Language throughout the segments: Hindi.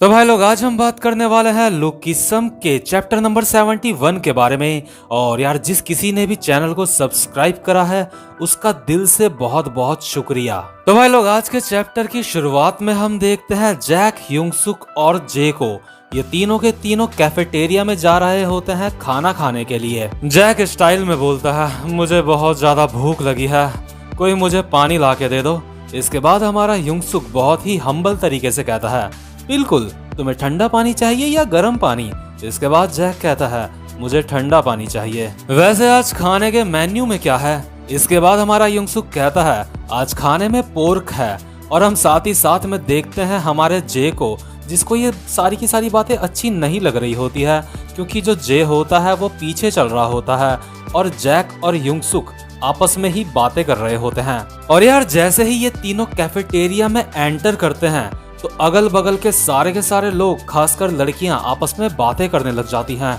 तो भाई लोग आज हम बात करने वाले हैं लुकिसम के चैप्टर नंबर 71 के बारे में। और यार जिस किसी ने भी चैनल को सब्सक्राइब करा है उसका दिल से बहुत बहुत शुक्रिया। तो भाई लोग आज के चैप्टर की शुरुआत में हम देखते हैं जैक, ह्यूंगसुक और जे को। ये तीनों के तीनों कैफेटेरिया में जा रहे होते हैं खाना खाने के लिए। जैक स्टाइल में बोलता है मुझे बहुत ज्यादा भूख लगी है, कोई मुझे पानी ला के दे दो। इसके बाद हमारा ह्यूंगसुक बहुत ही हम्बल तरीके से कहता है बिल्कुल, तुम्हें ठंडा पानी चाहिए या गर्म पानी। इसके बाद जैक कहता है मुझे ठंडा पानी चाहिए। वैसे आज खाने के मेन्यू में क्या है। इसके बाद हमारा ह्यूंगसुक कहता है आज खाने में पोर्क है। और हम साथ ही साथ में देखते हैं हमारे जे को, जिसको ये सारी की सारी बातें अच्छी नहीं लग रही होती है, क्योंकि जो जे होता है वो पीछे चल रहा होता है और जैक और ह्यूंगसुक आपस में ही बातें कर रहे होते हैं। और यार जैसे ही ये तीनों कैफेटेरिया में एंटर करते हैं तो अगल बगल के सारे लोग, खासकर लड़कियां, आपस में बातें करने लग जाती हैं।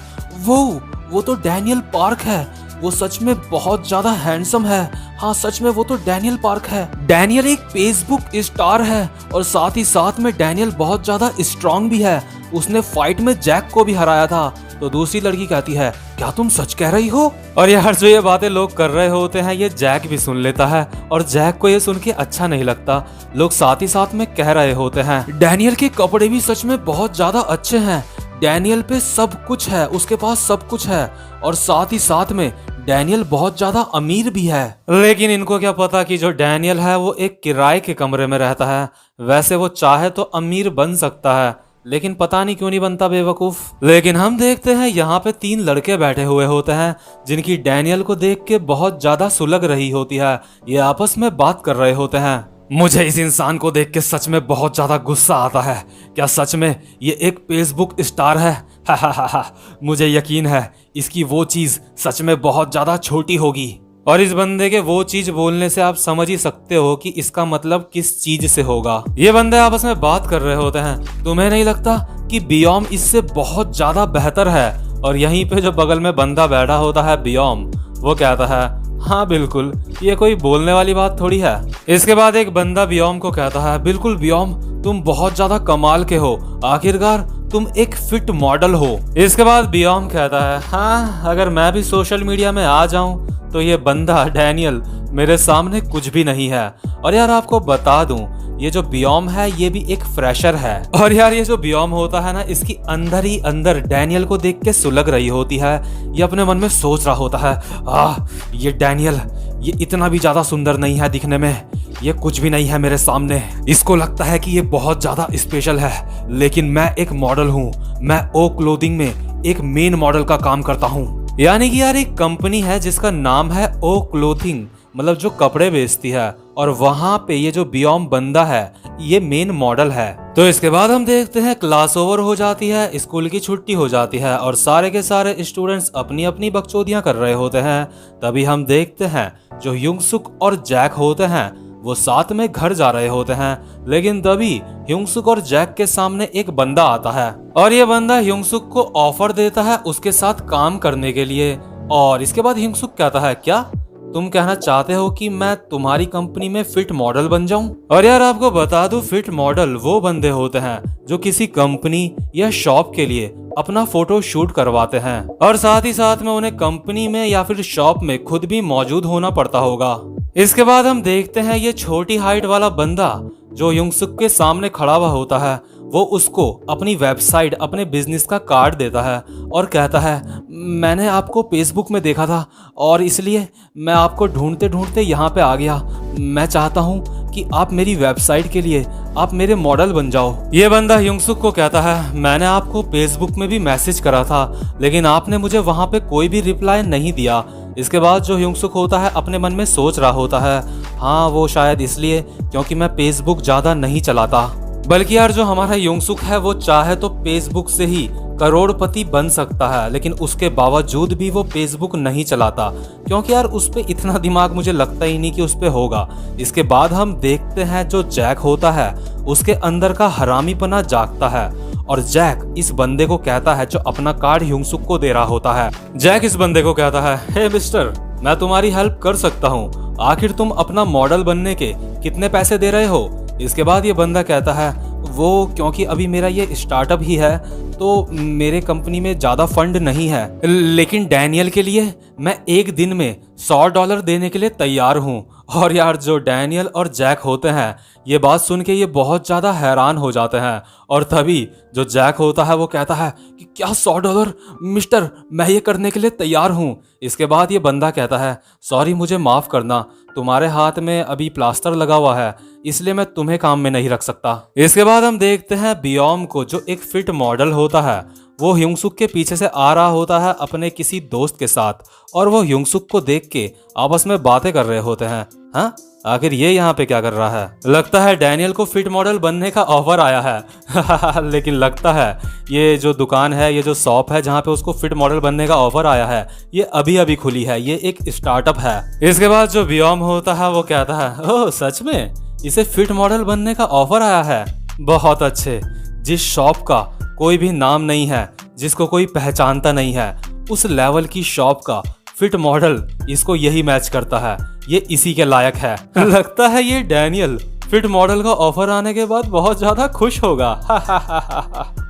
वो तो डैनियल पार्क है, वो सच में बहुत ज्यादा हैंडसम है। हाँ सच में वो तो डैनियल पार्क है। डैनियल एक फेसबुक स्टार है और साथ ही साथ में डैनियल बहुत ज्यादा स्ट्रांग भी है, उसने फाइट में जैक को भी हराया था। तो दूसरी लड़की कहती है क्या तुम सच कह रही हो। और यार जो ये बातें लोग कर रहे होते हैं ये जैक भी सुन लेता है और जैक को ये सुन के अच्छा नहीं लगता। लोग साथ ही साथ में कह रहे होते हैं डैनियल के कपड़े भी सच में बहुत ज्यादा अच्छे हैं, डैनियल पे सब कुछ है, उसके पास सब कुछ है। और साथ ही साथ में डैनियल बहुत ज्यादा अमीर भी है। लेकिन इनको क्या पता कि जो डैनियल है वो एक किराए के कमरे में रहता है। वैसे वो चाहे तो अमीर बन सकता है, लेकिन पता नहीं क्यों नहीं बनता बेवकूफ। लेकिन हम देखते हैं यहाँ पे तीन लड़के बैठे हुए होते हैं जिनकी डैनियल को देख के बहुत ज्यादा सुलग रही होती है। ये आपस में बात कर रहे होते हैं। मुझे इस इंसान को देख के सच में बहुत ज्यादा गुस्सा आता है। क्या सच में ये एक फेसबुक स्टार है? हा। मुझे यकीन है इसकी वो चीज सच में बहुत ज्यादा छोटी होगी। और इस बंदे के वो चीज बोलने से आप समझ ही सकते हो कि इसका मतलब किस चीज से होगा। ये बंदे आपस में बात कर रहे होते हैं। तुम्हें नहीं लगता कि बियोम इससे बहुत ज्यादा बेहतर है? और यहीं पे जो बगल में बंदा बैठा होता है बियोम, वो कहता है हाँ बिल्कुल, ये कोई बोलने वाली बात थोड़ी है। इसके बाद एक बंदा बियोम को कहता है बिल्कुल बियोम, तुम बहुत ज्यादा कमाल के हो, आखिरकार तुम एक फिट मॉडल हो। इसके बाद बियोम कहता है हाँ अगर मैं भी सोशल मीडिया में आ जाऊं तो ये बंदा डैनियल मेरे सामने कुछ भी नहीं है। और यार आपको बता दूं ये जो बियोम है ये भी एक फ्रेशर है। और यार ये जो बियोम होता है ना, इसकी अंदर ही अंदर डैनियल को देख के सुलग रही होती है। ये अपने मन में सोच रहा होता है ये डैनियल ये इतना भी ज्यादा सुंदर नहीं है दिखने में, ये कुछ भी नहीं है मेरे सामने। इसको लगता है कि ये बहुत ज्यादा स्पेशल है, लेकिन मैं एक मॉडल हूँ। मैं ओ क्लोथिंग में एक मेन मॉडल का काम करता हूँ। यानी कि यार एक कंपनी है जिसका नाम है ओ क्लोथिंग, मतलब जो कपड़े बेचती है। और वहां पे ये जो बियोम बंदा है ये मेन मॉडल है। तो इसके बाद हम देखते हैं क्लास ओवर हो जाती है, स्कूल की छुट्टी हो जाती है और सारे के सारे स्टूडेंट्स अपनी अपनी बकचोदियां कर रहे होते हैं। तभी हम देखते हैं जो ह्यूंगसुक और जैक होते हैं वो साथ में घर जा रहे होते हैं। लेकिन तभी ह्यूंगसुक और जैक के सामने एक बंदा आता है और ये बंदा ह्यूंगसुक को ऑफर देता है उसके साथ काम करने के लिए। और इसके बाद ह्यूंगसुक कहता है क्या तुम कहना चाहते हो कि मैं तुम्हारी कंपनी में फिट मॉडल बन जाऊं? और यार आपको बता दूं फिट मॉडल वो बंदे होते हैं जो किसी कंपनी या शॉप के लिए अपना फोटो शूट करवाते हैं और साथ ही साथ में उन्हें कंपनी में या फिर शॉप में खुद भी मौजूद होना पड़ता होगा। इसके बाद हम देखते हैं ये छोटी हाइट वाला बंदा जो ह्यूंगसुक के सामने खड़ा हुआ होता है वो उसको अपनी वेबसाइट, अपने बिजनेस का कार्ड देता है और कहता है मैंने आपको फेसबुक में देखा था और इसलिए मैं आपको ढूंढते ढूंढते यहाँ पे आ गया। मैं चाहता हूँ कि आप मेरी वेबसाइट के लिए आप मेरे मॉडल बन जाओ। ये बंदा ह्यूंगसुक को कहता है मैंने आपको फेसबुक में भी मैसेज करा था, लेकिन आपने मुझे वहाँ पे कोई भी रिप्लाई नहीं दिया। इसके बाद जो ह्यूंगसुक होता है अपने मन में सोच रहा होता है हाँ वो शायद इसलिए क्योंकि मैं फेसबुक ज्यादा नहीं चलाता। बल्कि यार जो हमारा ह्यूंगसुक है वो चाहे तो फेसबुक से ही करोड़पति बन सकता है, लेकिन उसके बावजूद भी वो फेसबुक नहीं चलाता, क्योंकि यार उस पे इतना दिमाग मुझे लगता ही नहीं कि उस पे होगा। इसके बाद हम देखते हैं जो जैक होता है उसके अंदर का हरामीपना जागता है और जैक इस बंदे को कहता है जो अपना कार्ड ह्यूंगसुक को दे रहा होता है। जैक इस बंदे को कहता है हे मिस्टर, मैं तुम्हारी हेल्प कर सकता हूँ, आखिर तुम अपना मॉडल बनने के कितने पैसे दे रहे हो? इसके बाद ये बंदा कहता है वो क्योंकि अभी मेरा ये स्टार्टअप ही है तो मेरे कंपनी में ज़्यादा फंड नहीं है, लेकिन डैनियल के लिए मैं एक दिन में $100 देने के लिए तैयार हूँ। और यार जो डैनियल और जैक होते हैं ये बात सुन के ये बहुत ज़्यादा हैरान हो जाते हैं। और तभी जो जैक होता है वो कहता है कि क्या $100 मिस्टर, मैं ये करने के लिए तैयार हूँ। इसके बाद ये बंदा कहता है सॉरी मुझे माफ़ करना, तुम्हारे हाथ में अभी प्लास्टर लगा हुआ है इसलिए मैं तुम्हें काम में नहीं रख सकता। इसके बाद हम देखते हैं बियोम को जो एक फिट मॉडल होता है वो ह्योंगसुक के पीछे से आ रहा होता है अपने किसी दोस्त के साथ, और वो ह्योंगसुक को देख के आपस में बातें कर रहे होते हैं। हाँ, आखिर ये यहाँ पे क्या कर रहा है? लगता है डैनियल को फिट मॉडल बनने का ऑफर आया है लेकिन लगता है ये जो दुकान है, ये जो शॉप है जहाँ पे उसको फिट मॉडल बनने का ऑफर आया है, ये अभी अभी खुली है, ये एक स्टार्टअप है। इसके बाद जो बियोम होता है वो कहता है ओह सच में इसे फिट मॉडल बनने का ऑफर आया है, बहुत अच्छे। जिस शॉप का कोई भी नाम नहीं है, जिसको कोई पहचानता नहीं है, उस लेवल की शॉप का फिट मॉडल इसको यही मैच करता है, ये इसी के लायक है। लगता है ये डैनियल फिट मॉडल का ऑफर आने के बाद बहुत ज्यादा खुश होगा।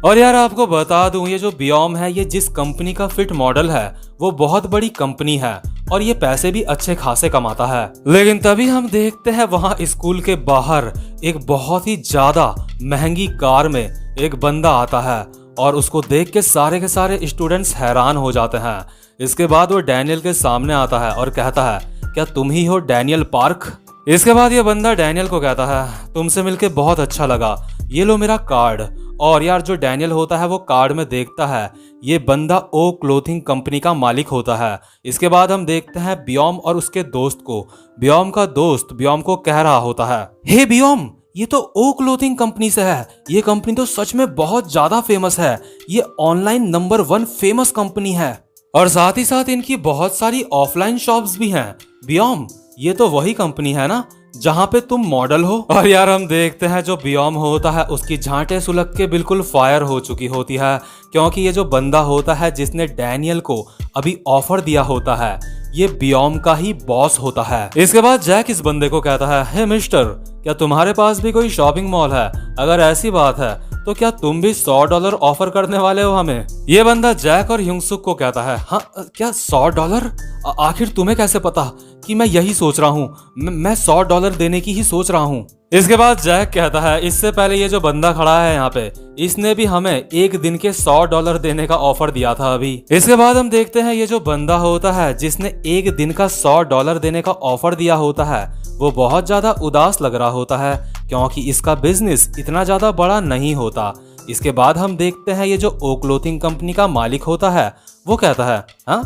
और यार आपको बता दूं ये जो बियोम है ये जिस कंपनी का फिट मॉडल है वो बहुत बड़ी कंपनी है और ये पैसे भी अच्छे खासे कमाता है। लेकिन तभी हम देखते हैं वहाँ स्कूल के बाहर एक बहुत ही ज्यादा महंगी कार में एक बंदा आता है और उसको देख के सारे स्टूडेंट्स हैरान हो जाते हैं। इसके बाद वो डैनियल के सामने आता है और कहता है क्या तुम ही हो डैनियल पार्क? इसके बाद ये बंदा डैनियल को कहता है तुमसे मिलके बहुत अच्छा लगा, ये लो मेरा कार्ड। और यार जो डैनियल होता है वो कार्ड में देखता है ये बंदा ओ क्लोथिंग कंपनी का मालिक होता है। इसके बाद हम देखते हैं बियोम और उसके दोस्त को। बियोम का दोस्त बियोम को कह रहा होता है हे बियोम, ये तो ओ क्लोथिंग कंपनी से है, ये कंपनी तो सच में बहुत ज्यादा फेमस है, ये ऑनलाइन नंबर 1 फेमस कंपनी है और साथ ही साथ इनकी बहुत सारी ऑफलाइन शॉप्स भी हैं। बियोम ये तो वही कंपनी है ना जहाँ पे तुम मॉडल हो? और यार हम देखते हैं जो बियोम होता है उसकी झांटे सुलग के बिल्कुल फायर हो चुकी होती है, क्योंकि ये जो बंदा होता है जिसने डैनियल को अभी ऑफर दिया होता है ये बियोम का ही बॉस होता है। इसके बाद जैक इस बंदे को कहता है हे मिस्टर, क्या तुम्हारे पास भी कोई शॉपिंग मॉल है? अगर ऐसी बात है तो क्या तुम भी $100 ऑफर करने वाले हो हमें? ये बंदा जैक और ह्योंगसुक को कहता है हाँ क्या $100? आखिर तुम्हें कैसे पता कि मैं यही सोच रहा हूँ? मैं $100 देने की ही सोच रहा हूँ। इसके बाद जैक कहता है इससे पहले ये जो बंदा खड़ा है यहाँ पे इसने भी हमें एक दिन के $100 देने का ऑफर दिया था अभी। इसके बाद हम देखते हैं ये जो बंदा होता है जिसने एक दिन का $100 देने का ऑफर दिया होता है वो बहुत ज्यादा उदास लग रहा होता है क्योंकि इसका बिजनेस इतना ज्यादा बड़ा नहीं होता। इसके बाद हम देखते हैं ये जो ओ क्लोथिंग कंपनी का मालिक होता है वो कहता है हाँ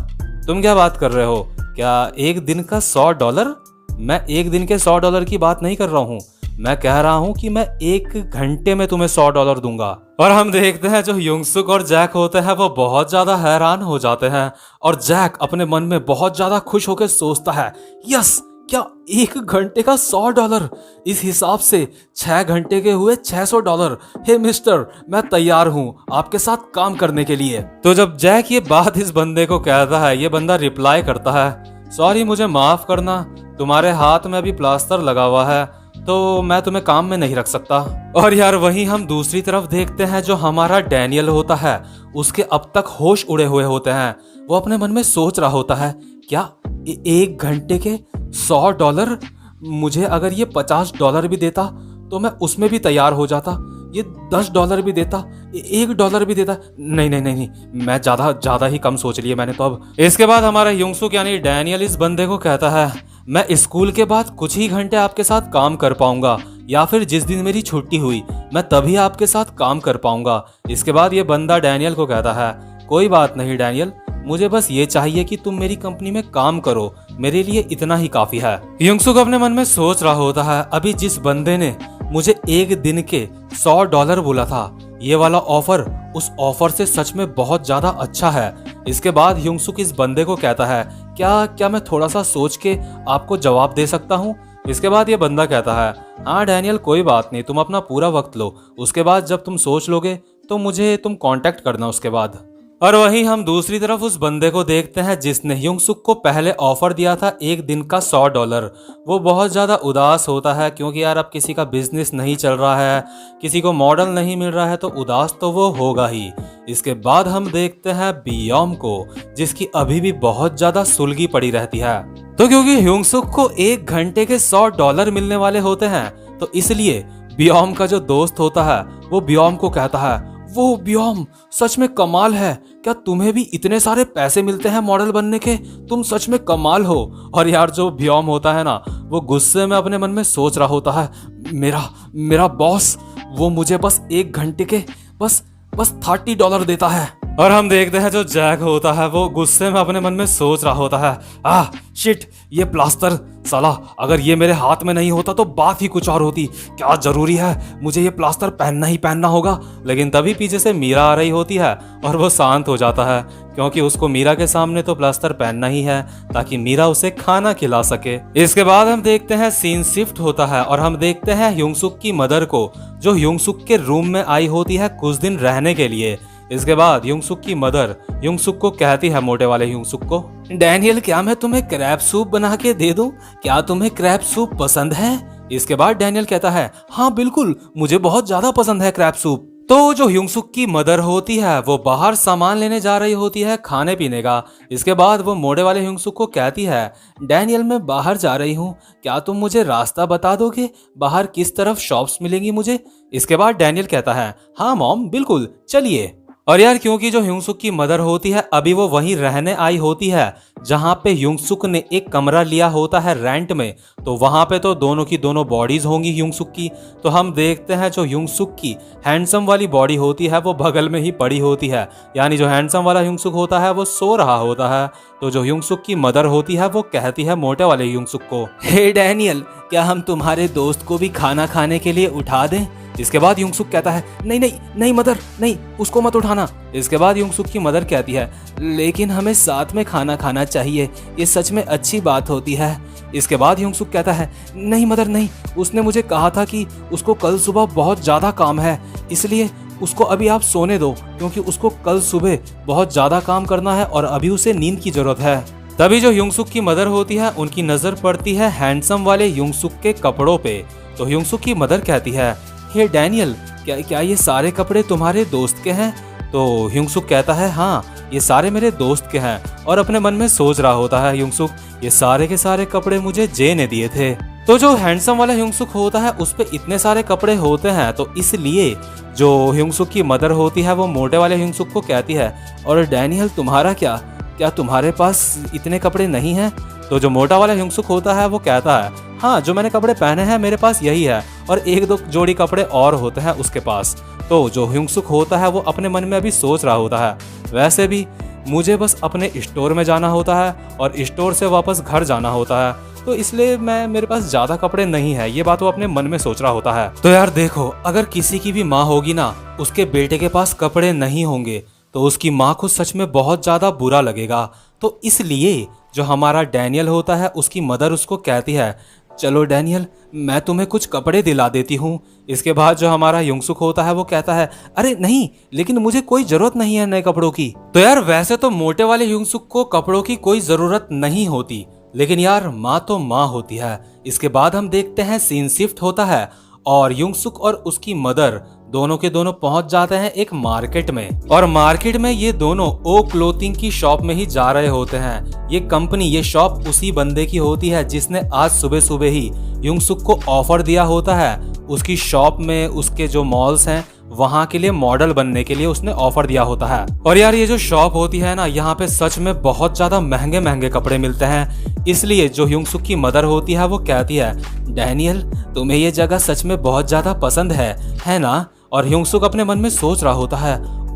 तुम क्या बात कर रहे हो? क्या एक दिन का $100? मैं एक दिन के $100 की बात नहीं कर रहा हूँ, मैं कह रहा हूँ कि मैं एक घंटे में तुम्हें $100 दूंगा। और हम देखते हैं जो ह्योंगसुक और जैक होते हैं वो बहुत ज्यादा हैरान हो जाते हैं और जैक अपने मन में बहुत ज्यादा खुश होकर सोचता है यस, क्या एक घंटे का $100? इस हिसाब से 6 घंटे के हुए $600। हे मिस्टर, मैं तैयार हूँ आपके साथ काम करने के लिए। तो जब जैक ये बात इस बंदे को कहता है ये बंदा रिप्लाई करता है सॉरी मुझे माफ करना, तुम्हारे हाथ में अभी प्लास्टर लगा हुआ है तो मैं तुम्हें काम में नहीं रख सकता। और यार वहीं हम दूसरी तरफ देखते हैं जो हमारा डैनियल होता है उसके अब तक होश उड़े हुए होते हैं। वो अपने मन में सोच रहा होता है क्या एक घंटे के $100? मुझे अगर ये $50 भी देता तो मैं उसमें भी तैयार हो जाता, ये $10 भी देता, $1 भी देता, नहीं, मैं ज्यादा ही कम सोच लिया मैंने तो अब। इसके बाद हमारा ह्योंगसुक यानी डैनियल इस बंदे को कहता है मैं स्कूल के बाद कुछ ही घंटे आपके साथ काम कर पाऊंगा या फिर जिस दिन मेरी छुट्टी हुई मैं तभी आपके साथ काम कर पाऊंगा। इसके बाद ये बंदा डैनियल को कहता है कोई बात नहीं डैनियल, मुझे बस ये चाहिए कि तुम मेरी कंपनी में काम करो, मेरे लिए इतना ही काफी है। ह्योंगसुक अपने मन में सोच रहा होता है अभी जिस बंदे ने मुझे एक दिन के $100 बोला था ये वाला ऑफर उस ऑफर से सच में बहुत ज्यादा अच्छा है। इसके बाद ह्योंगसुक इस बंदे को कहता है क्या मैं थोड़ा सा सोच के आपको जवाब दे सकता हूँ? इसके बाद ये बंदा कहता है हाँ डैनियल कोई बात नहीं, तुम अपना पूरा वक्त लो, उसके बाद जब तुम सोच लोगे तो मुझे तुम कांटेक्ट करना उसके बाद। और वहीं हम दूसरी तरफ उस बंदे को देखते हैं जिसने युंगसुक को पहले ऑफर दिया था एक दिन का $100। वो बहुत ज़्यादा उदास होता है क्योंकि यार अब किसी का बिजनेस नहीं चल रहा है, किसी को मॉडल नहीं मिल रहा है, तो उदास तो वो होगा ही। इसके बाद हम देखते हैं बियोम को, जिसकी अभी भी बहुत ज़्यादा सुलगी पड़ी रहती है। तो क्योंकि युंगसुक को 1 घंटे के $100 मिलने वाले होते हैं, तो इसलिए बियोम का जो दोस्त होता है वो बियोम को कहता है, वो बियोम सच में कमाल है, क्या तुम्हें भी इतने सारे पैसे मिलते हैं मॉडल बनने के? तुम सच में कमाल हो। और यार जो बियोम होता है ना, वो गुस्से में अपने मन में सोच रहा होता है, मेरा बॉस वो मुझे बस 1 घंटे के बस $30 देता है। और हम देखते हैं जो जैक होता है वो गुस्से में अपने मन में सोच रहा होता है, शिट, ये प्लास्टर साला अगर ये मेरे हाथ में नहीं होता तो बात ही कुछ और होती। क्या जरूरी है, मुझे ये प्लास्टर पहनना ही पहनना होगा। लेकिन तभी पीछे से मीरा आ रही होती है और वो शांत हो जाता है क्योंकि उसको मीरा के सामने तो प्लास्टर पहनना ही है ताकि मीरा उसे खाना खिला सके। इसके बाद हम देखते हैं सीन शिफ्ट होता है और हम देखते हैं युंगसुक की मदर को, जो युंगसुक के रूम में आई होती है कुछ दिन रहने के लिए। इसके बाद युंगसुक की मदर युंगसुक को कहती है, मोटे वाले युंगसुक को, डैनियल क्या मैं तुम्हें क्रैब सूप बना के दे दूं? क्या तुम्हें क्रैब सूप पसंद है? इसके बाद डैनियल कहता है, हाँ बिल्कुल, मुझे बहुत ज्यादा पसंद है क्रैब सूप। तो जो युंगसुक की मदर होती है वो बाहर सामान लेने जा रही होती है खाने पीने का। इसके बाद वो मोटे वाले युंगसुक को कहती है, डैनियल मैं बाहर जा रही हूँ, क्या तुम मुझे रास्ता बता दोगे, बाहर किस तरफ शॉप्स मिलेंगी मुझे? इसके बाद डैनियल कहता है, हाँ मॉम बिल्कुल, चलिए। और यार क्योंकि जो युंगसुक की मदर होती है अभी वो वहीं रहने आई होती है जहां पे युंगसुक ने एक कमरा लिया होता है रेंट में, तो वहां पे तो दोनों की दोनों बॉडीज होंगी युंगसुक की। तो हम देखते हैं जो युंगसुक की हैंडसम वाली बॉडी होती है वो बगल में ही पड़ी होती है, यानी जो हैंडसम वाला युंगसुक होता है वो सो रहा होता है। तो जो युंगसुक की मदर होती है वो कहती है मोटे वाले युंगसुक को, हे डैनियल, क्या हम तुम्हारे दोस्त को भी खाना खाने के लिए उठा दें? इसके बाद युंगसुक कहता है, नहीं नहीं नहीं मदर, नहीं, उसको मत उठाना। इसके बाद युंगसुक की मदर कहती है, लेकिन हमें साथ में खाना खाना चाहिए, ये सच में अच्छी बात होती है। इसके बाद युंगसुक कहता है, नहीं मदर नहीं, उसने मुझे कहा था कि उसको कल सुबह बहुत ज़्यादा काम है, इसलिए उसको अभी आप सोने दो, क्योंकि उसको कल सुबह बहुत ज़्यादा काम करना है और अभी उसे नींद की ज़रूरत है। तभी जो युंगसुक की मदर होती है उनकी नज़र पड़ती है हैंडसम वाले युंगसुक के कपड़ों पे। तो युंगसुक की मदर कहती है, हे डैनियल, क्या ये सारे कपड़े तुम्हारे दोस्त के हैं? तो युंगसुक कहता है, हाँ ये सारे मेरे दोस्त के हैं। और अपने मन में सोच रहा होता है युंगसुक, ये सारे के सारे कपड़े मुझे जे ने दिए थे। तो जो हैंडसम वाला युंगसुक होता है उस पे इतने सारे कपड़े होते हैं, तो इसलिए जो युंगसुक की मदर होती है वो मोटे वाले युंगसुक को कहती है, और डैनियल तुम्हारा क्या तुम्हारे पास इतने कपड़े नहीं हैं? तो जो मोटा वाला युंगसुक होता है वो कहता है, हाँ जो मैंने कपड़े पहने हैं मेरे पास यही है, और 1-2 जोड़ी कपड़े और होते हैं उसके पास। तो जो युंगसुक होता है वो अपने मन में अभी सोच रहा होता है, वैसे भी मुझे बस अपने स्टोर में जाना होता है और स्टोर से वापस घर जाना होता है, तो इसलिए मेरे पास ज़्यादा कपड़े नहीं है, ये बात वो अपने मन में सोच रहा होता है। तो यार देखो, अगर किसी की भी माँ होगी ना, उसके बेटे के पास कपड़े नहीं होंगे तो उसकी माँ को सच में बहुत ज़्यादा बुरा लगेगा। तो इसलिए जो हमारा डैनियल होता है उसकी मदर उसको कहती है, चलो डैनियल मैं तुम्हें कुछ कपड़े दिला देती हूँ। इसके बाद जो हमारा युंगसुक होता है वो कहता है, अरे नहीं, लेकिन मुझे कोई जरूरत नहीं है नए कपड़ों की। तो यार वैसे तो मोटे वाले युंगसुक को कपड़ों की कोई जरूरत नहीं होती, लेकिन यार माँ तो माँ होती है। इसके बाद हम देखते हैं सीन शिफ्ट होता है और युंगसुक और उसकी मदर दोनों के दोनों पहुंच जाते हैं एक मार्केट में, और मार्केट में ये दोनों ओ क्लोथिंग की शॉप में ही जा रहे होते हैं। ये शॉप उसी बंदे की होती है जिसने आज सुबह सुबह ही युंगसुक को ऑफर दिया होता है। उसकी शॉप में उसके जो मॉल्स हैं वहां के लिए मॉडल बनने के लिए उसने ऑफर दिया होता है। और यार ये जो शॉप होती है ना, यहाँ पे सच में बहुत ज्यादा महंगे महंगे कपड़े मिलते हैं। इसलिए जो युंगसुक की मदर होती है वो कहती है, डैनियल तुम्हें ये जगह सच में बहुत ज्यादा पसंद है ना? और युंगसुक अपने मन में सोच रहा होता है,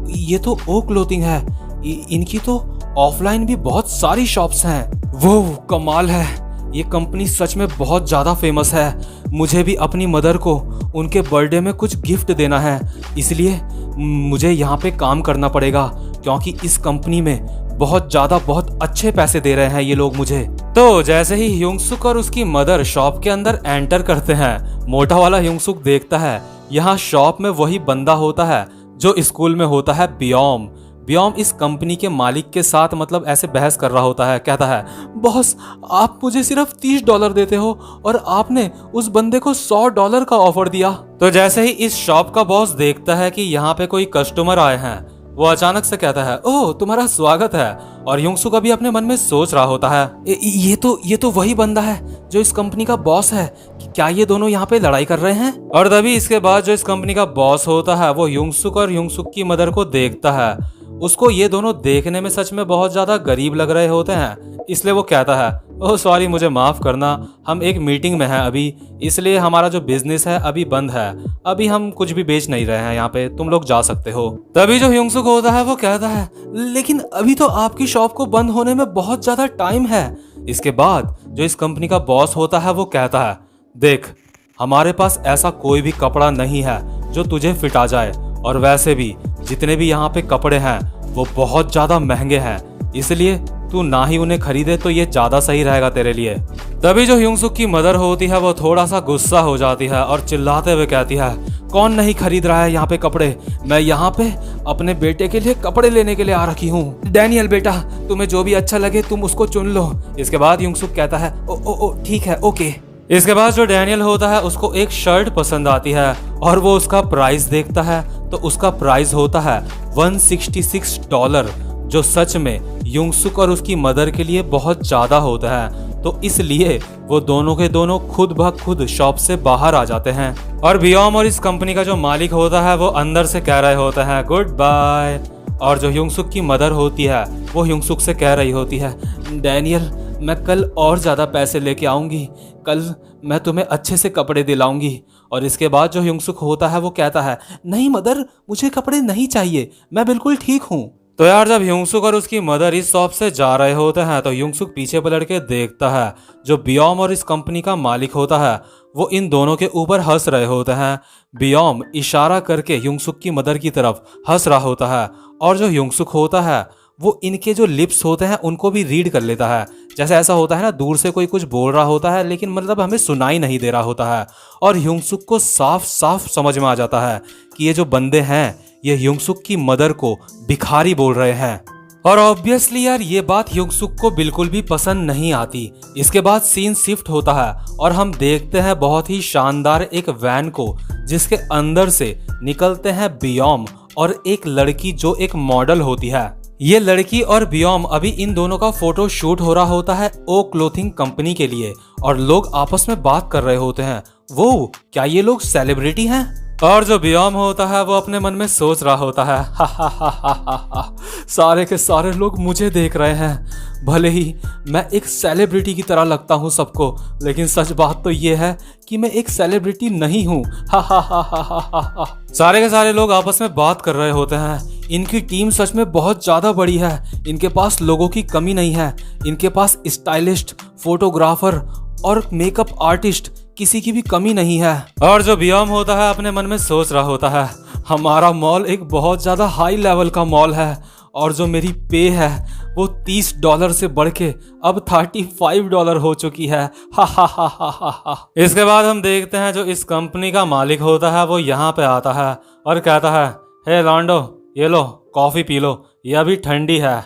ये तो ओ क्लोथिंग है, इनकी तो ऑफलाइन भी बहुत सारी शॉप्स हैं। वो कमाल है, ये कंपनी सच में बहुत ज़्यादा फेमस है। मुझे भी अपनी मदर को उनके बर्थडे में कुछ गिफ्ट देना है, इसलिए मुझे यहाँ पे काम करना पड़ेगा, क्योंकि इस कंपनी में बहुत अच्छे पैसे दे रहे हैं ये लोग मुझे। तो जैसे ही युंगसुक और उसकी मदर शॉप के अंदर एंटर करते हैं, मोटा वाला युंगसुक देखता है यहाँ शॉप में वही बंदा होता है जो स्कूल में होता है बियोम। बियोम इस कंपनी के मालिक के साथ मतलब ऐसे बहस कर रहा होता है। कहता है, बॉस आप मुझे सिर्फ $30 देते हो और आपने उस बंदे को $100 का ऑफर दिया। तो जैसे ही इस शॉप का बॉस देखता है कि यहाँ पे कोई कस्टमर आए हैं, वो अचानक से कहता है, ओह तुम्हारा स्वागत है। और युंगसुक अभी अपने मन में सोच रहा होता है, ये तो वही बंदा है जो इस कंपनी का बॉस है। क्या ये दोनों यहाँ पे लड़ाई कर रहे हैं? और तभी इसके बाद जो इस कंपनी का बॉस होता है वो युंगसुक और युंगसुक की मदर को देखता है। उसको ये दोनों देखने में सच में बहुत ज्यादा गरीब लग रहे होते हैं, इसलिए वो कहता है, ओह सॉरी मुझे माफ करना, हम एक मीटिंग में हैं अभी, इसलिए हमारा जो बिजनेस है अभी बंद है, अभी हम कुछ भी बेच नहीं रहे हैं यहाँ पे, तुम लोग जा सकते हो। तभी जो युंगसुक होता है वो कहता है, लेकिन अभी तो आपकी शॉप को बंद होने में बहुत ज्यादा टाइम है। इसके बाद जो इस कंपनी का बॉस होता है वो कहता है, देख हमारे पास ऐसा कोई भी कपड़ा नहीं है जो तुझे फिट आ जाए, और वैसे भी जितने भी यहाँ पे कपड़े हैं वो बहुत ज्यादा महंगे हैं, इसलिए तू ना ही उन्हें खरीदे तो ये ज्यादा सही रहेगा तेरे लिए। तभी जो युंगसुक की मदर होती है वो थोड़ा सा गुस्सा हो जाती है और चिल्लाते हुए कहती है, कौन नहीं खरीद रहा है यहाँ पे कपड़े? मैं यहाँ पे अपने बेटे के लिए कपड़े लेने के लिए आ रखी हूँ। डैनियल बेटा तुम्हें जो भी अच्छा लगे तुम उसको चुन लो। इसके बाद युंगसुक कहता है, ओ ठीक है ओके। इसके बाद जो डैनियल होता है उसको एक शर्ट पसंद आती है और वो उसका प्राइस देखता है, तो उसका प्राइस होता है $166, जो सच में युंगसुक और उसकी मदर के लिए बहुत ज्यादा होता है। तो इसलिए वो दोनों के दोनों खुद ब खुद शॉप से बाहर आ जाते हैं। और बियोम और इस कंपनी का जो मालिक होता है वो अंदर से कह रहे होते हैं गुड बाय। और जो युंगसुक की मदर होती है वो युंगसुक से कह रही होती है, डैनियल मैं कल और ज़्यादा पैसे लेके आऊँगी, कल मैं तुम्हें अच्छे से कपड़े दिलाऊंगी। और इसके बाद जो युंगसुक होता है वो कहता है, नहीं मदर मुझे कपड़े नहीं चाहिए, मैं बिल्कुल ठीक हूँ। तो यार जब युंगसुक और उसकी मदर इस शॉप से जा रहे होते हैं तो युंगसुक पीछे पलट के देखता है, जो बियोम और इस कंपनी का मालिक होता है वो इन दोनों के ऊपर हंस रहे होते हैं। बियोम इशारा करके युंगसुक की मदर की तरफ हंस रहा होता है, और जो युंगसुक होता है वो इनके जो लिप्स होते हैं उनको भी रीड कर लेता है। जैसे ऐसा होता है ना, दूर से कोई कुछ बोल रहा होता है लेकिन मतलब हमें सुनाई नहीं दे रहा होता है, और युंगसुक को साफ साफ समझ में आ जाता है कि ये जो बंदे हैं ये युंगसुक की मदर को भिखारी बोल रहे हैं। और ऑब्वियसली यार ये बात युंगसुक को बिल्कुल भी पसंद नहीं आती। इसके बाद सीन शिफ्ट होता है और हम देखते हैं बहुत ही शानदार एक वैन को, जिसके अंदर से निकलते हैं बियोम और एक लड़की जो एक मॉडल होती है। ये लड़की और बियोम अभी इन दोनों का फोटो शूट हो रहा होता है ओ क्लोथिंग कंपनी के लिए, और लोग आपस में बात कर रहे होते हैं, वो क्या ये लोग सेलिब्रिटी हैं? और जो बियोम होता है वो अपने मन में सोच रहा होता है, हा सारे के सारे लोग मुझे देख रहे हैं, भले ही मैं एक सेलिब्रिटी की तरह लगता हूँ सबको, लेकिन सच बात तो ये है कि मैं एक सेलिब्रिटी नहीं हूँ। हा। सारे के सारे लोग आपस में बात कर रहे होते हैं। इनकी टीम सच में बहुत ज्यादा बड़ी है, इनके पास लोगों की कमी नहीं है, इनके पास स्टाइलिस्ट, फोटोग्राफर और मेकअप आर्टिस्ट किसी की भी कमी नहीं है। और जो बियोम होता है अपने मन में सोच रहा होता है, हमारा मॉल एक बहुत ज्यादा हाई लेवल का मॉल है, और जो मेरी पे है वो $30 से बढ़ के अब $35 हो चुकी है। हा। इसके बाद हम देखते हैं जो इस कंपनी का मालिक होता है वो यहाँ पे आता है और कहता है, हे लॉन्डो ये लो कॉफी पी लो, ये अभी ठंडी है।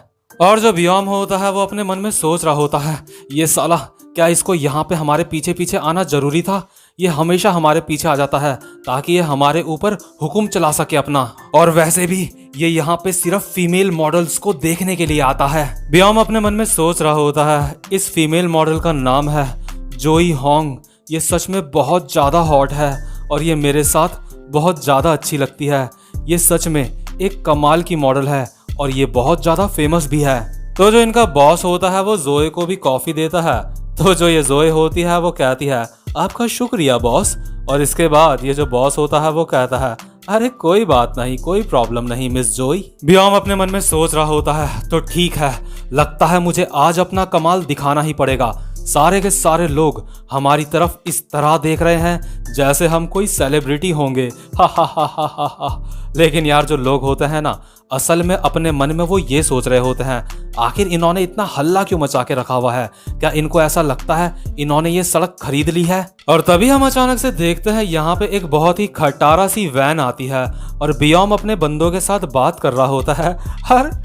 और जो बियोम होता है वो अपने मन में सोच रहा होता है, ये साला क्या इसको यहाँ पे हमारे पीछे पीछे आना जरूरी था? ये हमेशा हमारे पीछे आ जाता है ताकि ये हमारे ऊपर हुक्म चला सके अपना, और वैसे भी ये यहाँ पे सिर्फ फीमेल मॉडल्स को देखने के लिए आता है। बियोम अपने मन में सोच रहा होता है, इस फीमेल मॉडल का नाम है जोई होंग, ये सच में बहुत ज्यादा हॉट है और ये मेरे साथ बहुत ज्यादा अच्छी लगती है, ये सच में एक कमाल की मॉडल है और ये बहुत ज्यादा फेमस भी है। तो जो इनका बॉस होता है वो जोए को भी कॉफी देता है, तो जो ये जोए होती है वो कहती है, आपका शुक्रिया बॉस। और इसके बाद ये जो बॉस होता है वो कहता है, अरे कोई बात नहीं, कोई प्रॉब्लम नहीं मिस जोई। बियोम अपने मन में सोच रहा होता है, तो ठीक है, लगता है मुझे आज अपना कमाल दिखाना ही पड़ेगा। सारे के सारे लोग हमारी तरफ इस तरह देख रहे हैं जैसे हम कोई सेलिब्रिटी होंगे। हा। लेकिन यार जो लोग होते हैं ना, असल में अपने मन में वो ये सोच रहे होते हैं, आखिर इन्होंने इतना हल्ला क्यों मचा के रखा हुआ है? क्या इनको ऐसा लगता है इन्होंने ये सड़क खरीद ली है? और तभी हम अचानक से देखते हैं यहाँ पे एक बहुत ही खटारा सी वैन आती है और बियोम अपने बंदों के साथ बात कर रहा होता है।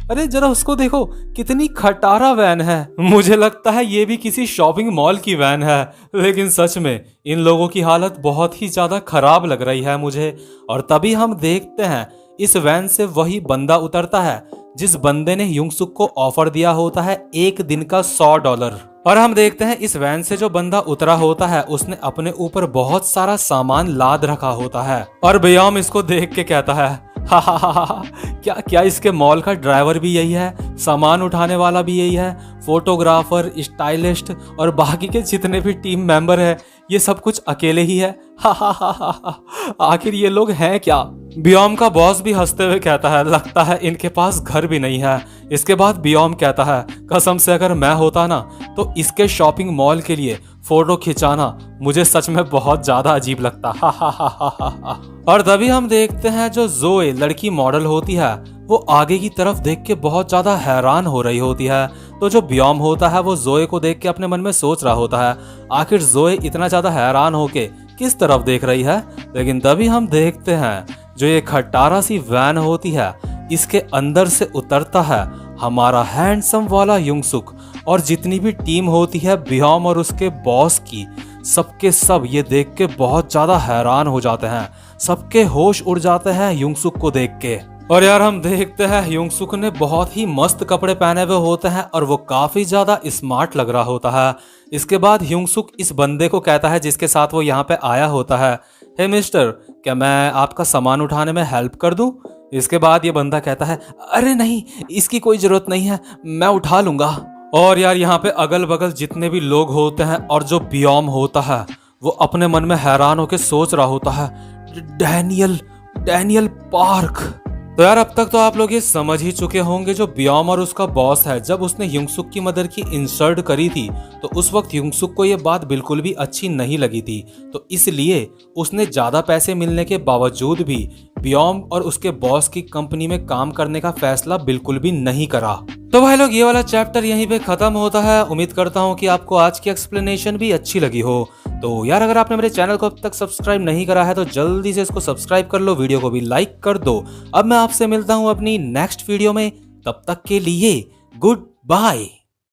अरे जरा उसको देखो, कितनी खटारा वैन है। मुझे लगता है ये भी किसी शॉपिंग मॉल की वैन है, लेकिन सच में इन लोगों की हालत बहुत ही ज्यादा खराब लग रही है मुझे। और तभी हम देखते हैं इस वैन से वही बंदा उतरता है जिस बंदे ने युंगसुक को ऑफर दिया होता है एक दिन का $100। और हम देखते हैं इस वैन से जो बंदा उतरा होता है उसने अपने ऊपर बहुत सारा सामान लाद रखा होता है। और बियोम इसको देख के कहता है, हा, क्या इसके मॉल का ड्राइवर भी यही है, सामान उठाने वाला भी यही है, फोटोग्राफर, स्टाइलिस्ट और बाकी के जितने भी टीम मेंबर है ये सब कुछ अकेले ही है। हा, आखिर ये लोग हैं क्या? बियोम का बॉस भी हंसते हुए कहता है, लगता है इनके पास घर भी नहीं है। इसके बाद बियोम कहता है, कसम से अगर मैं होता ना तो इसके शॉपिंग मॉल के लिए फोटो खिंचाना मुझे सच में बहुत ज्यादा अजीब लगता। हा। और तभी हम देखते हैं जो जोए लड़की मॉडल होती है वो आगे की तरफ देख के बहुत ज्यादा हैरान हो रही होती है। तो जो बियोम होता है वो जोए को देख के अपने मन में सोच रहा होता है, आखिर जोए इतना ज्यादा हैरान होके किस तरफ देख रही है। लेकिन तभी हम देखते हैं जो ये खटारा सी वैन होती है इसके अंदर से उतरता है हमारा हैंडसम वाला युंगसुक। और जितनी भी टीम होती है बियोम और उसके बॉस की, सबके सब ये देख के बहुत ज्यादा हैरान हो जाते हैं, सबके होश उड़ जाते हैं युंगसुक को देख के। और यार हम देखते हैं युंगसुक ने बहुत ही मस्त कपड़े पहने हुए होते हैं और वो काफी ज्यादा स्मार्ट लग रहा होता है। इसके बाद युंगसुक इस बंदे को कहता है जिसके साथ वो यहाँ पे आया होता है, हे मिस्टर, क्या मैं आपका सामान उठाने में हेल्प कर दूं? इसके बाद ये बंदा कहता है, अरे नहीं, इसकी कोई जरूरत नहीं है, मैं उठा लूंगा। और यार यहाँ पे अगल बगल जितने भी लोग होते हैं और जो बियोम होता है वो अपने मन में हैरान होकर सोच रहा होता है, डैनियल पार्क। तो यार अब तक तो आप लोग ये समझ ही चुके होंगे जो बियोम और उसका बॉस है, जब उसने युंगसुक की मदर की इंसल्ट करी थी तो उस वक्त युंगसुक को ये बात बिल्कुल भी अच्छी नहीं लगी थी। तो इसलिए उसने ज्यादा पैसे मिलने के बावजूद भी बियोम और उसके बॉस की कंपनी में काम करने का फैसला बिल्कुल भी नहीं करा। तो भाई लोग ये वाला चैप्टर यहीं पे खत्म होता है। उम्मीद करता हूँ कि आपको आज की एक्सप्लेनेशन भी अच्छी लगी हो। तो यार अगर आपने मेरे चैनल को अब तक सब्सक्राइब नहीं करा है तो जल्दी से इसको सब्सक्राइब कर लो, वीडियो को भी लाइक कर दो। अब मैं आपसे मिलता हूँ अपनी नेक्स्ट वीडियो में, तब तक के लिए गुड बाय।